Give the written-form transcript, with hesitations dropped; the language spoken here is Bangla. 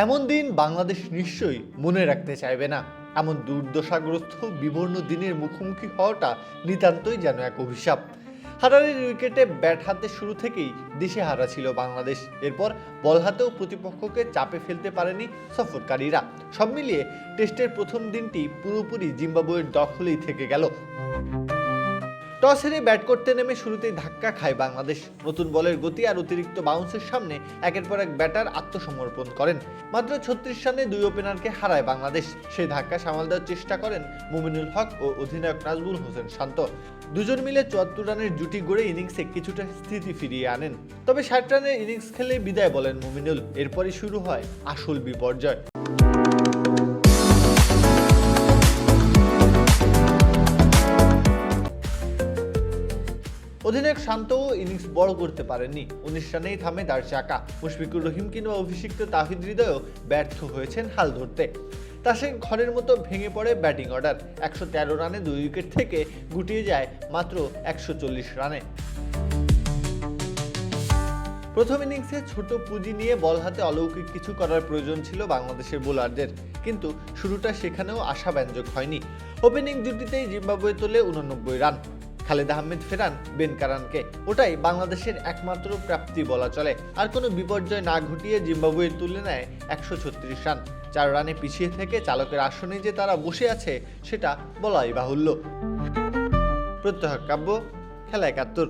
এমন দিন বাংলাদেশ নিশ্চয়ই মনে রাখতে চাইবে না। এমন দুর্দশাগ্রস্ত বিবর্ণ দিনের মুখোমুখি হওয়াটা নিতান্তই যেন এক অভিশাপ। হারারির উইকেটে ব্যাট হাতে শুরু থেকেই দিশেহারা ছিল বাংলাদেশ। এরপর বল হাতেও প্রতিপক্ষকে চাপে ফেলতে পারেনি সফরকারীরা। সব মিলিয়ে টেস্টের প্রথম দিনটি পুরোপুরি জিম্বাবুয়ের দখলেই থেকে গেল। টস হেরে ব্যাট করতে নেমে শুরুতেই ধাক্কা খায় বাংলাদেশ। নতুন বলের গতি আর অতিরিক্ত বাউন্সের সামনে একের পর এক ব্যাটার আত্মসমর্পণ করেন। মাত্র 36 রানে দুই ওপেনারকে হারায় বাংলাদেশ। সেই ধাক্কা সামাল দেওয়ার চেষ্টা করেন মুমিনুল হক ও অধিনায়ক নাজমুল হোসেন শান্ত। দুজন মিলে 74 রানের জুটি গড়ে ইনিংসে কিছুটা স্থিতি ফিরিয়ে আনেন। তবে 60 রানের ইনিংস খেলে বিদায় বলেন মুমিনুল। এরপরই শুরু হয় আসল বিপর্যয়। অধিনায়ক শান্তও ইনিংস বড় করতে পারেননি। 19 রানেই থামে তার চাকা। মুশফিকুর রহিম কিংবা অভিষিক্ত তাহিদ হৃদয়ও ব্যর্থ হয়েছেন হাল ধরতে। তার সঙ্গে ঘরের মতো ভেঙে পড়ে ব্যাটিং অর্ডার। 113 রানে 2 উইকেট থেকে গুটিয়ে যায় মাত্র 140 রানে। প্রথম ইনিংসে ছোট পুঁজি নিয়ে বল হাতে অলৌকিক কিছু করার প্রয়োজন ছিল বাংলাদেশের বোলারদের, কিন্তু শুরুটা সেখানেও আশাব্যঞ্জক হয়নি। ওপেনিং জুটিতেই জিম্বাবুয়ে তোলে 89 রান। খালেদ আহমেদ ফেরান বেন কারানকে। ওটাই বাংলাদেশের একমাত্র প্রাপ্তি বলা চলে। আর কোনো বিপর্যয় না ঘটিয়ে জিম্বাবুয়ে তুলে নেয় 136 রান। 4 রানে পিছিয়ে থেকে চালকের আসনে যে তারা বসে আছে সেটা বলাই বাহুল্য। প্রত্যহ কাব্য, খেলা 71।